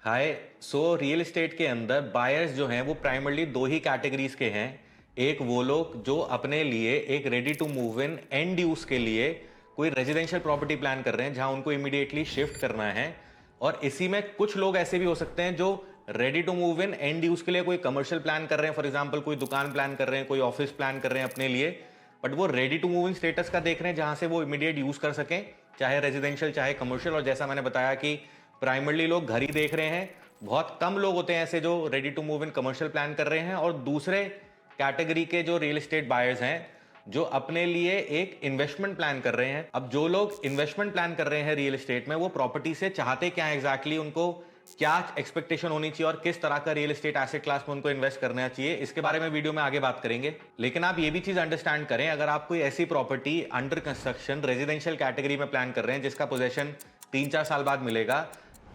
हाय। Real estate के अंदर buyers जो हैं वो प्राइमरली दो ही कैटेगरीज के हैं। एक वो लोग जो अपने लिए एक ready to move in end use के लिए कोई रेजिडेंशियल प्रॉपर्टी प्लान कर रहे हैं जहां उनको इमीडिएटली शिफ्ट करना है। और इसी में कुछ लोग ऐसे भी हो सकते हैं जो ready to move in end use के लिए कोई कमर्शियल प्लान कर रहे हैं, फॉर एग्जाम्पल कोई दुकान प्लान कर रहे हैं, कोई ऑफिस प्लान कर रहे हैं अपने लिए, बट वो ready to move in status का देख रहे हैं जहां से वो इमीडिएट यूज कर सकें, चाहे रेजिडेंशियल चाहे कमर्शियल। और जैसा मैंने बताया कि प्राइमरली लोग घर ही देख रहे हैं, बहुत कम लोग होते हैं ऐसे जो ready to move in commercial plan कर रहे हैं। और दूसरे कैटेगरी के जो रियल एस्टेट बायर्स हैं जो अपने लिए एक इन्वेस्टमेंट प्लान कर रहे हैं। अब जो लोग इन्वेस्टमेंट प्लान कर रहे हैं रियल एस्टेट में, वो प्रॉपर्टी से चाहते क्या है एग्जैक्टली, उनको क्या एक्सपेक्टेशन होनी चाहिए और किस तरह का रियल एस्टेट एसेट क्लास में उनको इन्वेस्ट करना चाहिए, इसके बारे में वीडियो में आगे बात करेंगे। लेकिन आप ये भी चीज अंडरस्टैंड करें, अगर आप कोई ऐसी property under construction residential category में प्लान कर रहे हैं जिसका पोजेशन 3-4 साल बाद मिलेगा,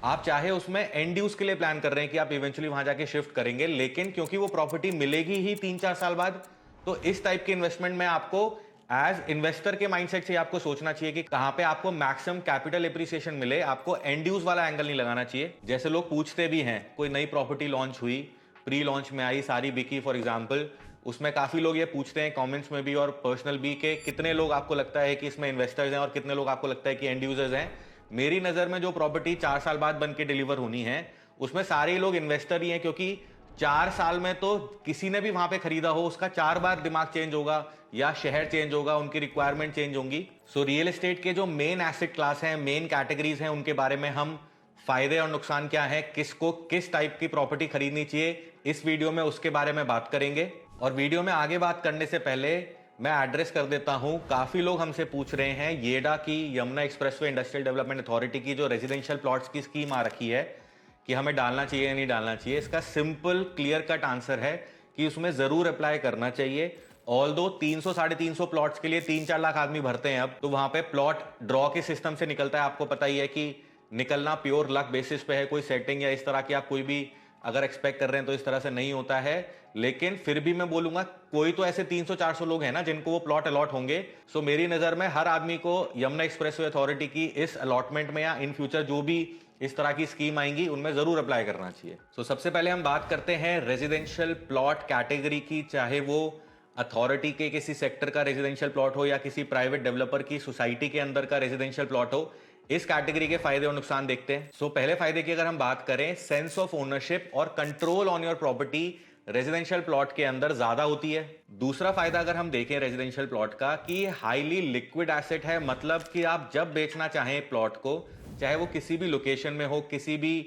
आप चाहे उसमें एंड यूज के लिए प्लान कर रहे हैं कि आप इवेंचुअली वहां जाके शिफ्ट करेंगे, लेकिन क्योंकि वो प्रॉपर्टी मिलेगी ही 3-4 साल बाद, तो इस टाइप के इन्वेस्टमेंट में आपको एज इन्वेस्टर के माइंडसेट से आपको सोचना चाहिए कि कहां पे आपको मैक्सिमम कैपिटल एप्रिसिएशन मिले। आपको एंड यूज वाला एंगल नहीं लगाना चाहिए। जैसे लोग पूछते भी हैं, कोई नई प्रॉपर्टी लॉन्च हुई, प्री लॉन्च में आई, सारी बिकी फॉर एग्जाम्पल, उसमें काफी लोग ये पूछते हैं कमेंट्स में भी और पर्सनल भी के कितने लोग आपको लगता है कि इसमें इन्वेस्टर्स हैं और कितने लोग आपको लगता है कि एंड यूजर्स हैं। मेरी नजर में जो प्रॉपर्टी 4 साल बाद बन के डिलीवर होनी है उसमें सारे लोग इन्वेस्टर ही हैं, क्योंकि 4 साल में तो किसी ने भी वहां पे खरीदा हो उसका 4 बार दिमाग चेंज होगा या शहर चेंज होगा, उनकी रिक्वायरमेंट चेंज होंगी। रियल एस्टेट के जो मेन एसेट क्लास हैं, मेन कैटेगरीज हैं, उनके बारे में हम फायदे और नुकसान क्या है, किसको किस टाइप की प्रॉपर्टी खरीदनी चाहिए, इस वीडियो में उसके बारे में बात करेंगे। और वीडियो में आगे बात करने से पहले मैं एड्रेस कर देता हूं, काफी लोग हमसे पूछ रहे हैं येडा की, Yamuna expressway industrial development authority की जो रेजिडेंशियल प्लॉट्स की स्कीम आ रखी है कि हमें डालना चाहिए या नहीं डालना चाहिए। इसका सिंपल क्लियर कट आंसर है कि उसमें जरूर अप्लाई करना चाहिए। ऑल्दो 300-350 प्लॉट्स के लिए 3-4 लाख आदमी भरते हैं अब, तो वहां पे प्लॉट ड्रॉ के सिस्टम से निकलता है। आपको पता ही है कि निकलना प्योर लक बेसिस पे है, कोई सेटिंग या इस तरह की आप कोई भी अगर एक्सपेक्ट कर रहे हैं तो इस तरह से नहीं होता है। लेकिन फिर भी मैं बोलूंगा कोई तो ऐसे 300-400 लोग हैं ना जिनको वो प्लॉट अलॉट होंगे। सो मेरी नजर में हर आदमी को यमुना एक्सप्रेसवे अथॉरिटी की इस अलॉटमेंट में या इन फ्यूचर जो भी इस तरह की स्कीम आएंगी उनमें जरूर अप्लाई करना चाहिए। सबसे पहले हम बात करते हैं रेजिडेंशियल प्लॉट कैटेगरी की, चाहे वो अथॉरिटी के किसी सेक्टर का रेजिडेंशियल प्लॉट हो या किसी प्राइवेट डेवलपर की सोसाइटी के अंदर का रेजिडेंशियल प्लॉट हो। इस कैटेगरी के फायदे और नुकसान देखते हैं। पहले फायदे की अगर हम बात करें, सेंस ऑफ ओनरशिप और control on your property residential plot के अंदर ज्यादा होती है। दूसरा फायदा अगर हम देखें रेजिडेंशियल प्लॉट का, कि हाईली लिक्विड एसेट है, मतलब कि आप जब बेचना चाहें प्लॉट को, चाहे वो किसी भी लोकेशन में हो, किसी भी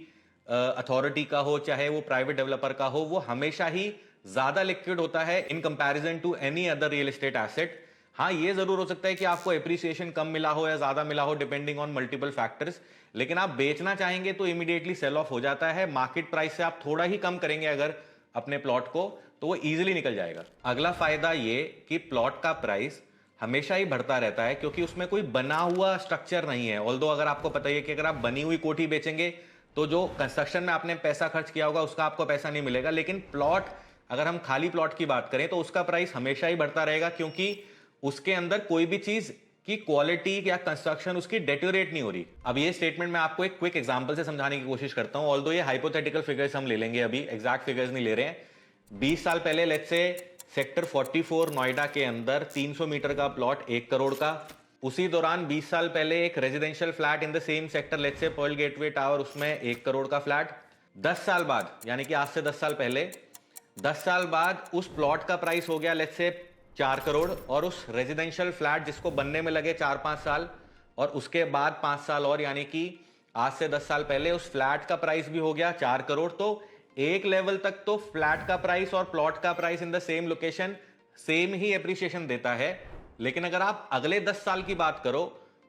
अथॉरिटी का हो, चाहे वो प्राइवेट डेवलपर का हो, वो हमेशा ही ज्यादा लिक्विड होता है in comparison to any other real estate asset. हाँ, ये जरूर हो सकता है कि आपको एप्रिसिएशन कम मिला हो या ज्यादा मिला हो डिपेंडिंग ऑन मल्टीपल फैक्टर्स, लेकिन आप बेचना चाहेंगे तो इमीडिएटली सेल ऑफ हो जाता है। मार्केट प्राइस से आप थोड़ा ही कम करेंगे अगर अपने प्लॉट को, तो वो इजीली निकल जाएगा। अगला फायदा ये कि प्लॉट का प्राइस हमेशा ही बढ़ता रहता है, क्योंकि उसमें कोई बना हुआ स्ट्रक्चर नहीं है। ऑल्दो अगर आपको पता ही है कि अगर आप बनी हुई कोठी बेचेंगे तो जो कंस्ट्रक्शन में आपने पैसा खर्च किया होगा उसका आपको पैसा नहीं मिलेगा, लेकिन प्लॉट, अगर हम खाली प्लॉट की बात करें तो उसका प्राइस हमेशा ही बढ़ता रहेगा, क्योंकि उसके अंदर कोई भी चीज की क्वालिटी या कंस्ट्रक्शन उसकी डेटोरेट नहीं हो रही। अब ये स्टेटमेंट मैं आपको एक क्विक एग्जांपल से समझाने की कोशिश करता हूं, ऑल्दो ये हाइपोथेटिकल फिगर्स हम ले लेंगे, अभी एग्जैक्ट फिगर्स नहीं ले रहे हैं। 20 साल पहले लेट्स से सेक्टर 44 नोएडा के अंदर 300 मीटर का प्लॉट 1 करोड़ का। उसी दौरान 20 साल पहले एक residential flat in the same sector let's say pearl gateway tower, उसमें 1 करोड़ का फ्लैट। 10 साल बाद, यानी कि आज से 10 साल पहले, 10 साल बाद उस प्लॉट का प्राइस हो गया लेट्स से 4 करोड़, और उस रेजिडेंशियल फ्लैट जिसको बनने में लगे 4-5 साल और उसके बाद 5 साल और, यानी कि आज से 10 साल पहले उस फ्लैट का प्राइस भी हो गया 4 करोड़। तो एक लेवल तक तो फ्लैट का प्राइस और प्लॉट का price in the same location same he appreciation देता है। लेकिन अगर आप अगले 10 साल की बात करो,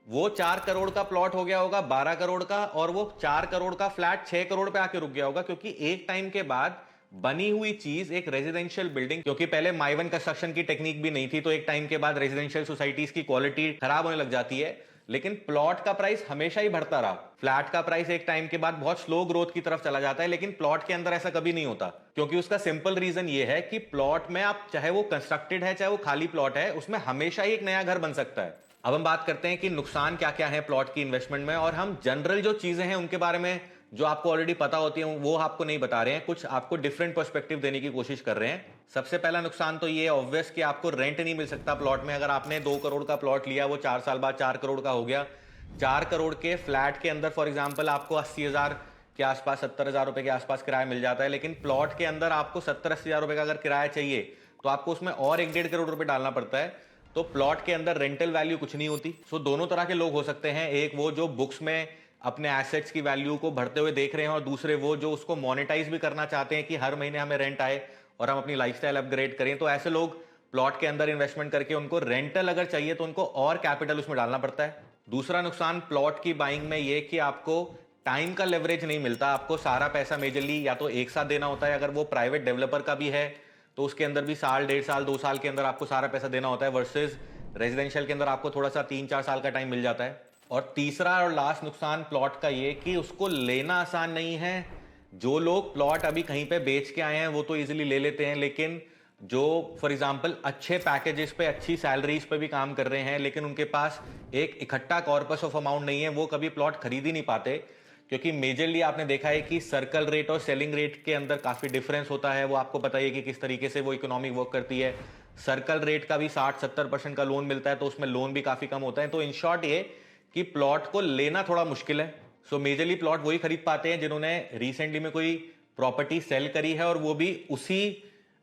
वो 4 करोड़ का प्लॉट हो गया होगा 12 करोड़ का, और वो 4 करोड़ का फ्लैट 6 करोड़ पे आके रुक गया होगा, क्योंकि एक टाइम के बाद बनी हुई चीज, एक रेजिडेंशियल बिल्डिंग, क्योंकि पहले माइवन कंस्ट्रक्शन की टेक्निक भी नहीं थी, तो एक टाइम के बाद रेजिडेंशियल सोसाइटीज की क्वालिटी खराब होने लग जाती है। लेकिन प्लॉट का प्राइस हमेशा ही बढ़ता रहा। फ्लैट का प्राइस एक टाइम के बाद बहुत स्लो ग्रोथ की तरफ चला जाता है, लेकिन प्लॉट के अंदर ऐसा कभी नहीं होता, क्योंकि उसका सिंपल रीजन ये है कि प्लॉट में आप, चाहे वो कंस्ट्रक्टेड है चाहे वो खाली प्लॉट है, उसमें हमेशा ही एक नया घर बन सकता है। अब हम बात करते हैं कि नुकसान क्या क्या है प्लॉट की इन्वेस्टमेंट में, और हम जनरल जो चीजें हैं उनके बारे में जो आपको ऑलरेडी पता होती है वो आपको नहीं बता रहे हैं, कुछ आपको डिफरेंट पर्सपेक्टिव देने की कोशिश कर रहे हैं। सबसे पहला नुकसान तो ये ऑब्वियस कि आपको रेंट नहीं मिल सकता प्लॉट में। अगर आपने 2 करोड़ का प्लॉट लिया, वो 4 साल बाद 4 करोड़ का हो गया, 4 करोड़ के फ्लैट के अंदर फॉर एग्जाम्पल आपको 80,000 के आसपास, 70,000 रुपए के आसपास किराया मिल जाता है, लेकिन प्लॉट के अंदर आपको 70-80,000 रुपए का अगर किराया चाहिए तो आपको उसमें और 1-1.5 करोड़ रुपए डालना पड़ता है। तो प्लॉट के अंदर रेंटल वैल्यू कुछ नहीं होती। सो दोनों तरह के लोग हो सकते हैं, एक वो जो बुक्स में अपने एसेट्स की वैल्यू को बढ़ते हुए देख रहे हैं, और दूसरे वो जो उसको मोनेटाइज भी करना चाहते हैं कि हर महीने हमें रेंट आए और हम अपनी लाइफस्टाइल अपग्रेड करें। तो ऐसे लोग प्लॉट के अंदर इन्वेस्टमेंट करके उनको रेंटल अगर चाहिए तो उनको और कैपिटल उसमें डालना पड़ता है। दूसरा नुकसान प्लॉट की बाइंग में ये कि आपको टाइम का लेवरेज नहीं मिलता। आपको सारा पैसा मेजरली या तो एक साथ देना होता है, अगर वो प्राइवेट डेवलपर का भी है तो उसके अंदर भी साल, 1.5 साल, 2 साल के अंदर आपको सारा पैसा देना होता है, वर्सेस रेजिडेंशियल के अंदर आपको थोड़ा सा 3-4 साल का टाइम मिल जाता है। और तीसरा और लास्ट नुकसान प्लॉट का ये कि उसको लेना आसान नहीं है। जो लोग प्लॉट अभी कहीं पे बेच के आए हैं वो तो इजीली ले लेते हैं, लेकिन जो फॉर एग्जांपल अच्छे पैकेजेस पे, अच्छी सैलरीज पे भी काम कर रहे हैं, लेकिन उनके पास एक इकट्ठा कॉर्पस ऑफ अमाउंट नहीं है, वो कभी प्लॉट खरीद ही नहीं पाते। क्योंकि मेजरली आपने देखा है कि सर्कल रेट और सेलिंग रेट के अंदर काफी डिफरेंस होता है। वो आपको पता ही है कि किस तरीके से वो इकोनॉमी वर्क करती है। सर्कल रेट का भी 60-70% का लोन मिलता है, तो उसमें लोन भी काफी कम होता है। तो इन शॉर्ट ये कि प्लॉट को लेना थोड़ा मुश्किल है। सो मेजरली प्लॉट वही खरीद पाते हैं जिन्होंने रिसेंटली में कोई प्रॉपर्टी सेल करी है और वो भी उसी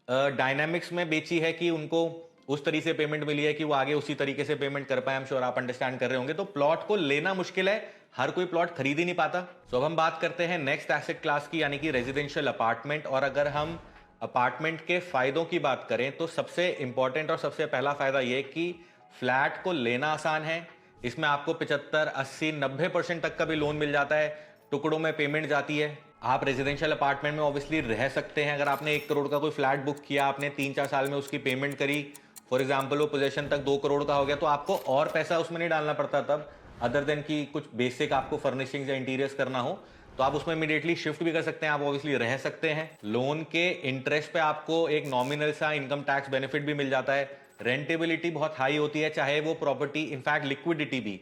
डायनामिक्स में बेची है कि उनको उस तरीके से पेमेंट मिली है कि वो आगे उसी तरीके से पेमेंट कर पाए। हम श्योर आप अंडरस्टैंड कर रहे होंगे। तो प्लॉट को लेना मुश्किल है, हर कोई प्लॉट खरीद ही नहीं पाता। सो अब हम बात करते हैं नेक्स्ट एसेट क्लास की, यानी कि रेजिडेंशियल अपार्टमेंट। और अगर हम अपार्टमेंट के फायदों की बात करें तो सबसे इंपॉर्टेंट और सबसे पहला फायदा यह कि फ्लैट को लेना आसान है। इसमें आपको 75, 80, 90% तक का भी लोन मिल जाता है, टुकड़ों में पेमेंट जाती है। आप रेजिडेंशियल अपार्टमेंट में ऑब्वियसली रह सकते हैं। अगर आपने 1 करोड़ का कोई फ्लैट बुक किया, आपने 3-4 साल में उसकी पेमेंट करी, फॉर एग्जाम्पल वो पोजेशन तक 2 करोड़ का हो गया, तो आपको और पैसा उसमें नहीं डालना पड़ता तब, अदर देन कि कुछ बेसिक आपको फर्निशिंग या इंटीरियर्स करना हो, तो आप उसमें इमीडिएटली शिफ्ट भी कर सकते हैं, आप ऑब्वियसली रह सकते हैं। लोन के इंटरेस्ट पे आपको एक नॉमिनल सा इनकम टैक्स बेनिफिट भी मिल जाता है। रेंटेबिलिटी बहुत हाई होती है, चाहे वो प्रॉपर्टी, इनफैक्ट लिक्विडिटी भी,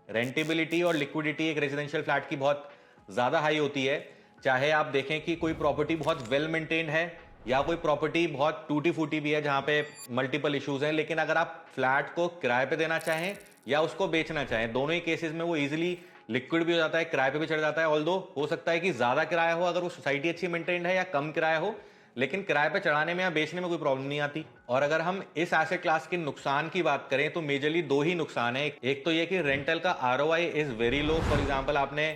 रेंटेबिलिटी और लिक्विडिटी एक रेजिडेंशियल फ्लैट की बहुत ज्यादा हाई होती है। चाहे आप देखें कि कोई प्रॉपर्टी बहुत वेल मेंटेन्ड है या कोई प्रॉपर्टी बहुत टूटी फूटी भी है जहां पे मल्टीपल इश्यूज हैं, लेकिन अगर आप फ्लैट को किराए पे देना चाहें या उसको बेचना चाहें, दोनों ही केसेस में वो इजीली लिक्विड भी हो जाता है, किराए पे भी चढ़ जाता है। ऑल्दो हो सकता है कि ज्यादा किराया हो अगर वो सोसाइटी अच्छी मेंटेन्ड है, या कम किराया हो, लेकिन किराए पे चढ़ाने में या बेचने में कोई प्रॉब्लम नहीं आती। और अगर हम इस एसेट क्लास के नुकसान की बात करें तो मेजरली 2 ही नुकसान है। एक तो ये कि रेंटल का ROI is very low. For example आपने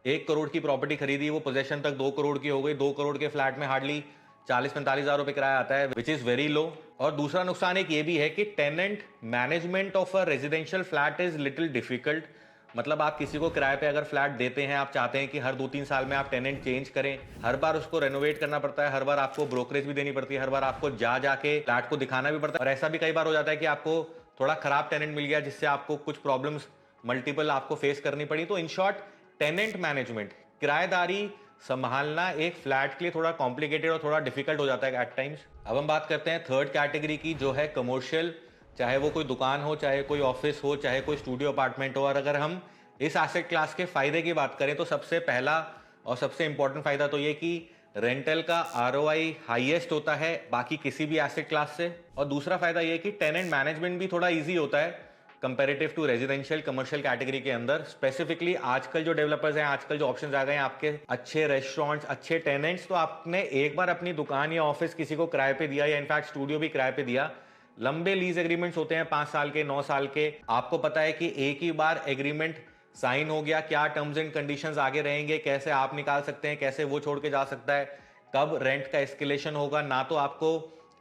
1 करोड़ की प्रॉपर्टी खरीदी, वो पोजेशन तक 2 करोड़ की हो गई, 2 करोड़ के फ्लैट में हार्डली 40-45 हजार रुपए किराया आता है, विच इज वेरी लो। और दूसरा नुकसान एक ये भी है कि tenant management of a residential flat is little difficult. मतलब आप किसी को किराए पे अगर फ्लैट देते हैं, आप चाहते हैं कि हर 2-3 साल में आप टेनेंट चेंज करें, हर बार उसको रेनोवेट करना पड़ता है, हर बार आपको ब्रोकरेज भी देनी पड़ती है, हर बार आपको जाके फ्लैट को दिखाना भी पड़ता है। और ऐसा भी कई बार हो जाता है कि आपको थोड़ा खराब टेनेंट मिल गया जिससे आपको कुछ प्रॉब्लम्स मल्टीपल आपको फेस करनी पड़ी। तो इन शॉर्ट टेनेंट मैनेजमेंट, किराएदारी संभालना एक फ्लैट के लिए थोड़ा कॉम्प्लिकेटेड और थोड़ा डिफिकल्ट हो जाता है एट टाइम्स। अब हम बात करते हैं थर्ड कैटेगरी की, जो है कमर्शियल। चाहे वो कोई दुकान हो, चाहे कोई ऑफिस हो, चाहे कोई स्टूडियो अपार्टमेंट हो। और अगर हम इस एसेट क्लास के फायदे की बात करें तो सबसे पहला और सबसे इंपॉर्टेंट फायदा तो ये कि रेंटल का आरओआई हाईएस्ट होता है बाकी किसी भी एसेट क्लास से। और दूसरा फायदा ये कि टेनेंट मैनेजमेंट भी थोड़ा इजी होता है comparative to residential commercial category के अंदर। स्पेसिफिकली आजकल जो डेवलपर्स हैं, आजकल जो ऑप्शंस आ गए हैं आपके, अच्छे रेस्टोरेंट्स, अच्छे टेनेंट्स, तो आपने एक बार अपनी दुकान या ऑफिस किसी को किराए पे दिया, या इनफैक्ट स्टूडियो भी किराए पे दिया, लंबे लीज एग्रीमेंट्स होते हैं 5 साल के, 9 साल के। आपको पता है कि एक ही बार एग्रीमेंट साइन हो गया, क्या टर्म्स एंड कंडीशंस आगे रहेंगे, कैसे आप निकाल सकते हैं, कैसे वो छोड़ के जा सकता है, कब रेंट का एस्केलेशन होगा। ना तो आपको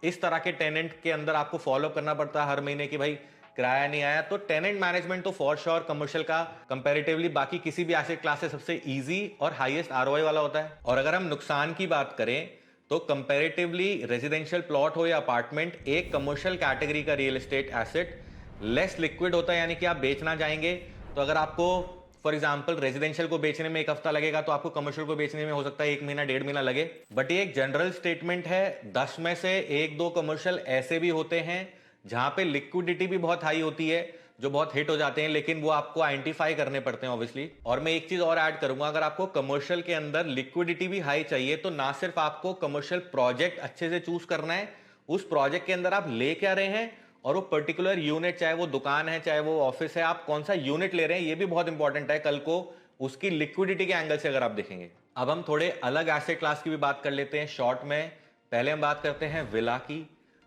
इस तरह के टेनेंट के अंदर आपको फॉलो करना पड़ता है हर महीने कि भाई किराया नहीं आया। तो टेनेंट मैनेजमेंट तो फॉर श्योर कमर्शियल का कंपैरेटिवली बाकी किसी भी एसेट क्लास से सबसे इजी और हाईएस्ट आरओआई वाला होता है। और अगर हम नुकसान की बात करें तो कंपैरेटिवली रेजिडेंशियल प्लॉट हो या अपार्टमेंट, एक कमर्शियल कैटेगरी का real estate asset less liquid होता है। यानी कि आप बेचना चाहेंगे तो अगर आपको फॉर एग्जाम्पल रेजिडेंशियल को बेचने में 1 हफ्ता लगेगा, तो आपको कमर्शियल को बेचने में हो सकता है 1 महीना, 1.5 महीना लगे। बट ये एक जनरल स्टेटमेंट है। 10 में से 1-2 कमर्शियल ऐसे भी होते हैं जहां पे लिक्विडिटी भी बहुत हाई होती है। जो बहुत हिट हो जाते हैं, लेकिन वो आपको आइडेंटिफाई करने पड़ते हैं ऑब्वियसली। और मैं एक चीज और ऐड करूंगा, अगर आपको कमर्शियल के अंदर लिक्विडिटी भी हाई चाहिए तो ना सिर्फ आपको कमर्शियल प्रोजेक्ट अच्छे से चूज करना है, उस प्रोजेक्ट के अंदर आप ले क्या रहे हैं और वो पर्टिकुलर यूनिट, चाहे वो दुकान है चाहे वो ऑफिस है, आप कौन सा यूनिट ले रहे हैं, ये भी बहुत इंपॉर्टेंट है कल को उसकी लिक्विडिटी के एंगल से अगर आप देखेंगे। अब हम थोड़े अलग एसेट क्लास की भी बात कर लेते हैं शॉर्ट में। पहले हम बात करते हैं विला की।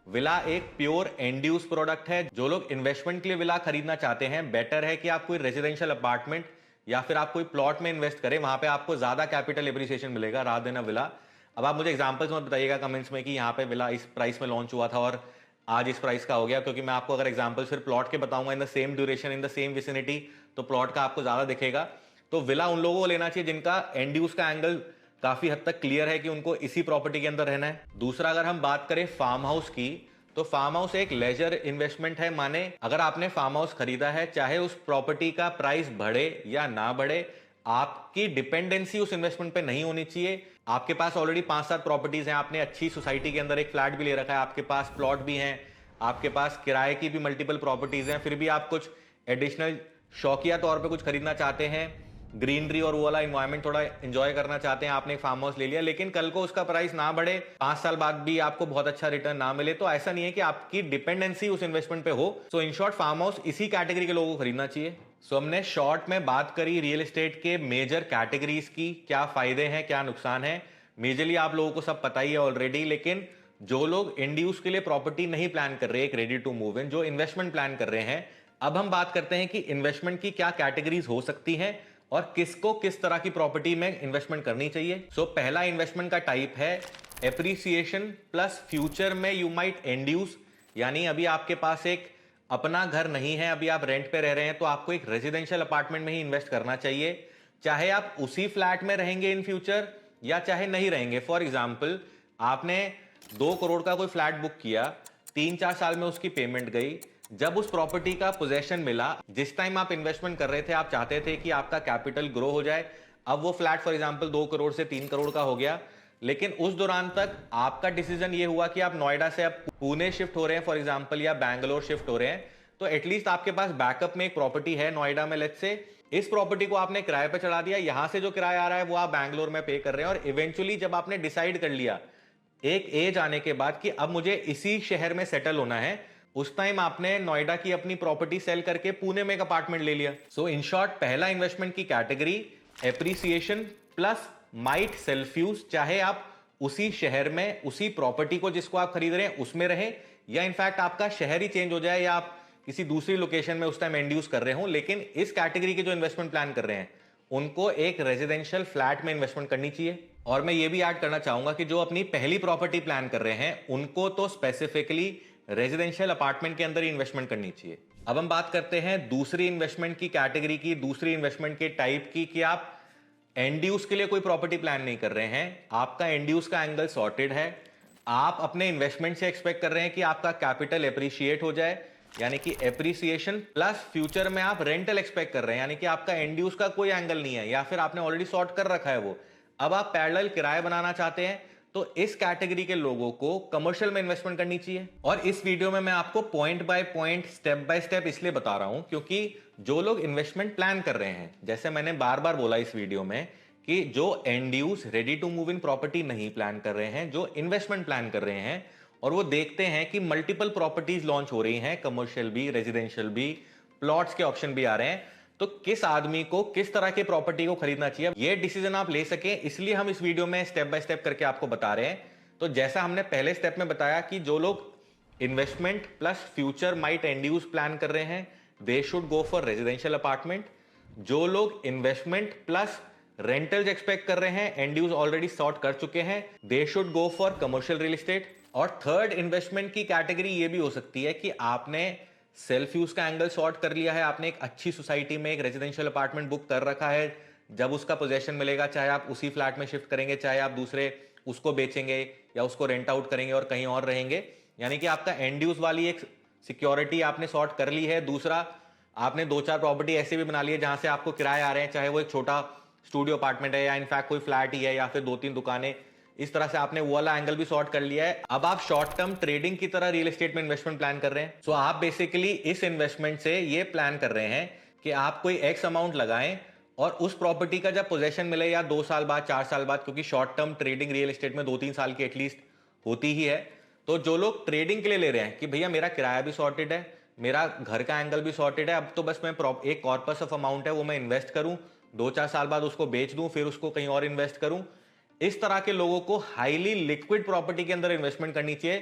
विला एक प्योर एंड यूज प्रोडक्ट है। जो लोग इन्वेस्टमेंट के लिए विला खरीदना चाहते हैं, बेटर है कि आप कोई रेजिडेंशियल अपार्टमेंट या फिर आप कोई प्लॉट में इन्वेस्ट करें, वहां पे आपको ज्यादा कैपिटल एप्रिसिएशन मिलेगा रात देना विला। अब आप मुझे एग्जांपल्स मत बताइएगा कमेंट्स में कि यहाँ पे विला इस प्राइस में लॉन्च हुआ था और आज इस प्राइस का हो गया, क्योंकि मैं आपको अगर एग्जांपल फिर प्लॉट के बताऊंगा इन the same duration in the same vicinity, तो प्लॉट का आपको ज्यादा दिखेगा। तो विला उन लोगों को लेना चाहिए जिनका एंड यूज का एंगल काफी हद तक क्लियर है कि उनको इसी प्रॉपर्टी के अंदर रहना है। दूसरा, अगर हम बात करें फार्म हाउस की, तो फार्म हाउस एक लेजर इन्वेस्टमेंट है। माने अगर आपने फार्म हाउस खरीदा है, चाहे उस प्रॉपर्टी का प्राइस बढ़े या ना बढ़े, आपकी डिपेंडेंसी उस इन्वेस्टमेंट पे नहीं होनी चाहिए। आपके पास ऑलरेडी 5-7 प्रॉपर्टीज हैं, आपने अच्छी सोसाइटी के अंदर एक फ्लैट भी ले रखा है, आपके पास प्लॉट भी हैं, आपके पास किराए की भी मल्टीपल प्रॉपर्टीज हैं, फिर भी आप कुछ एडिशनल शौकिया तौर पे कुछ खरीदना चाहते हैं, ग्रीनरी और वो वाला इन्वायरमेंट थोड़ा एंजॉय करना चाहते हैं, आपने एक फार्म हाउस ले लिया, लेकिन कल को उसका प्राइस ना बढ़े, 5 साल बाद भी आपको बहुत अच्छा रिटर्न ना मिले, तो ऐसा नहीं है कि आपकी डिपेंडेंसी उस इन्वेस्टमेंट पे हो। सो इन शॉर्ट, फार्म हाउस इसी कैटेगरी के लोगों को खरीदना चाहिए। सो हमने शॉर्ट में बात करी रियल एस्टेट के मेजर कैटेगरीज की, क्या फायदे हैं क्या नुकसान है। मेजरली आप लोगों को सब पता ही है ऑलरेडी, लेकिन जो लोग एंड यूज के लिए प्रॉपर्टी नहीं प्लान कर रहे, एक रेडी टू मूव इन, जो इन्वेस्टमेंट प्लान कर रहे हैं, अब हम बात करते हैं कि इन्वेस्टमेंट की क्या कैटेगरीज हो सकती हैं और किसको किस तरह की प्रॉपर्टी में इन्वेस्टमेंट करनी चाहिए। सो पहला इन्वेस्टमेंट का टाइप है एप्रिसिएशन प्लस फ्यूचर में यू माइट एंड यूज। यानी अभी आपके पास एक अपना घर नहीं है, अभी आप रेंट पे रह रहे हैं, तो आपको एक रेजिडेंशियल अपार्टमेंट में ही इन्वेस्ट करना चाहिए, चाहे आप उसी फ्लैट में रहेंगे इन फ्यूचर या चाहे नहीं रहेंगे। फॉर एग्जाम्पल, आपने 2 करोड़ का कोई फ्लैट बुक किया, 3-4 साल में उसकी पेमेंट गई, जब उस प्रॉपर्टी का पोजेशन मिला, जिस टाइम आप इन्वेस्टमेंट कर रहे थे आप चाहते थे कि आपका कैपिटल ग्रो हो जाए, अब वो फ्लैट फॉर एग्जांपल 2 करोड़ से 3 करोड़ का हो गया, लेकिन उस दौरान तक आपका डिसीजन ये हुआ कि आप नोएडा से अब पुणे शिफ्ट हो रहे हैं फॉर एग्जांपल, या बैंगलोर शिफ्ट हो रहे हैं, तो एटलीस्ट आपके पास बैकअप में एक प्रॉपर्टी है नोएडा में। लेट्स से इस प्रॉपर्टी को आपने किराए पे चढ़ा दिया, यहां से जो किराया आ रहा है वो आप बैंगलोर में पे कर रहे हैं, और इवेंचुअली जब आपने डिसाइड कर लिया एक एज आने के बाद कि अब मुझे इसी शहर में सेटल होना है, उस टाइम आपने नोएडा की अपनी प्रॉपर्टी सेल करके पुणे में एक अपार्टमेंट ले लिया। सो इन शॉर्ट, पहला इन्वेस्टमेंट की category appreciation plus might self use, चाहे आप उसी शहर में उसी प्रॉपर्टी को जिसको आप खरीद रहे हैं उसमें रहें, या इनफैक्ट आपका शहर ही चेंज हो जाए या आप किसी दूसरी लोकेशन में उस टाइम एंड यूज कर रहे हो, लेकिन इस कैटेगरी के जो इन्वेस्टमेंट प्लान कर रहे हैं उनको एक रेजिडेंशियल फ्लैट में इन्वेस्टमेंट करनी चाहिए। और मैं ये भी ऐड करना चाहूंगा कि जो अपनी पहली प्रॉपर्टी प्लान कर रहे हैं उनको तो स्पेसिफिकली रेजिडेंशियल अपार्टमेंट के अंदर ही इन्वेस्टमेंट करनी चाहिए। अब हम बात करते हैं दूसरी इन्वेस्टमेंट की कैटेगरी की, दूसरी इन्वेस्टमेंट के टाइप की, कि आप एंड यूज के लिए कोई प्रॉपर्टी प्लान नहीं कर रहे हैं, आपका एंड यूज का एंगल सॉर्टेड है, आप अपने इन्वेस्टमेंट से एक्सपेक्ट कर रहे हैं कि आपका कैपिटल एप्रिशिएट हो जाए, यानी कि एप्रिसिएशन प्लस फ्यूचर में आप रेंटल एक्सपेक्ट कर रहे हैं, यानी कि आपका एंड यूज का कोई एंगल नहीं है, या फिर आपने ऑलरेडी सॉर्ट कर रखा है वो, अब आप पैरेलल किराए बनाना चाहते हैं, तो इस कैटेगरी के लोगों को कमर्शियल में इन्वेस्टमेंट करनी चाहिए। और इस वीडियो में मैं आपको point by point, step by step इसलिए बता रहा हूं क्योंकि जो लोग इन्वेस्टमेंट प्लान कर रहे हैं, जैसे मैंने बार बार बोला इस वीडियो में, कि जो end use ready to move in property नहीं प्लान कर रहे हैं, जो इन्वेस्टमेंट प्लान कर रहे हैं, और वो देखते हैं कि मल्टीपल प्रॉपर्टीज लॉन्च हो रही हैं, कमर्शियल भी, रेजिडेंशियल भी, प्लॉट्स के ऑप्शन भी आ रहे हैं, तो किस आदमी को किस तरह की प्रॉपर्टी को खरीदना चाहिए, ये डिसीजन आप ले सके, इसलिए हम इस वीडियो में स्टेप बाय स्टेप करके आपको बता रहे हैं। तो जैसा हमने पहले स्टेप में बताया कि जो लोग investment plus future might and use plan कर रहे हैं, they should go for residential apartment. जो लोग इन्वेस्टमेंट प्लस रेंटल्स एक्सपेक्ट कर रहे हैं, एंड यूज ऑलरेडी सॉर्ट कर चुके हैं, they should go for commercial real estate. और थर्ड इन्वेस्टमेंट की कैटेगरी ये भी हो सकती है कि आपने सेल्फ यूज का एंगल सॉर्ट कर लिया है, आपने एक अच्छी सोसाइटी में एक रेजिडेंशियल अपार्टमेंट बुक कर रखा है, जब उसका पोजेशन मिलेगा, चाहे आप उसी फ्लैट में शिफ्ट करेंगे, चाहे आप दूसरे उसको बेचेंगे या उसको रेंट आउट करेंगे और कहीं और रहेंगे, यानी कि आपका एंड यूज वाली एक सिक्योरिटी आपने सॉर्ट कर ली है। दूसरा, आपने 2-4 प्रॉपर्टी ऐसे भी बना ली है जहां से आपको किराए आ रहे हैं, चाहे वो एक छोटा स्टूडियो अपार्टमेंट है या इनफैक्ट कोई फ्लैट ही है या फिर 2-3 दुकानें इस तरह से आपने वो वाला एंगल भी सॉर्ट कर लिया है। अब आप शॉर्ट टर्म ट्रेडिंग की तरह रियल एस्टेट में इन्वेस्टमेंट प्लान कर रहे हैं। सो आप बेसिकली इस इन्वेस्टमेंट से ये प्लान कर रहे हैं कि आप कोई एक्स अमाउंट लगाएं और उस प्रॉपर्टी का जब पोजेशन मिले या 2 साल बाद 4 साल बाद, क्योंकि short term trading real estate में 2-3 साल की एटलीस्ट होती ही है, तो जो लोग ट्रेडिंग के लिए ले रहे हैं कि भैया मेरा किराया भी सॉर्टेड है, मेरा घर का एंगल भी सॉर्टेड है, अब तो बस मैं एक कॉर्पस ऑफ अमाउंट है वो मैं इन्वेस्ट करूं, 2-4 साल बाद उसको बेच दूं, फिर उसको कहीं और इन्वेस्ट करूं, इस तरह के लोगों को हाईली लिक्विड प्रॉपर्टी के अंदर इन्वेस्टमेंट करनी चाहिए।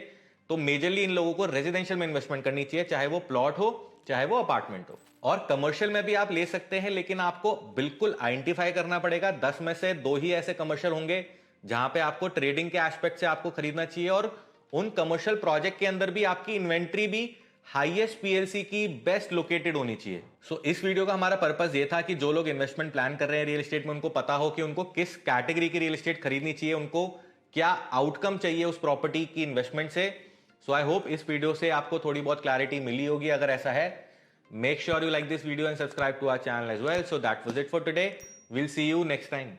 तो मेजरली इन लोगों को रेजिडेंशियल में इन्वेस्टमेंट करनी चाहिए, चाहे वो प्लॉट हो चाहे वो अपार्टमेंट हो। और कमर्शियल में भी आप ले सकते हैं, लेकिन आपको बिल्कुल आइडेंटिफाई करना पड़ेगा। 10 में से 2 ही ऐसे कमर्शियल होंगे जहां पे आपको ट्रेडिंग के एस्पेक्ट से आपको खरीदना चाहिए, और उन कमर्शियल प्रोजेक्ट के अंदर भी आपकी इन्वेंट्री भी हाईएस्ट पीएलसी की बेस्ट लोकेटेड होनी चाहिए। सो इस वीडियो का हमारा पर्पस ये था कि जो लोग इन्वेस्टमेंट प्लान कर रहे हैं रियल एस्टेट में, उनको पता हो कि उनको किस कैटेगरी की रियल एस्टेट खरीदनी चाहिए, उनको क्या आउटकम चाहिए उस प्रॉपर्टी की इन्वेस्टमेंट से। सो आई होप इस वीडियो से आपको थोड़ी बहुत क्लैरिटी मिली होगी। अगर ऐसा है, make sure you like this video and subscribe to our channel as well. So that was it for today. We'll see you next time.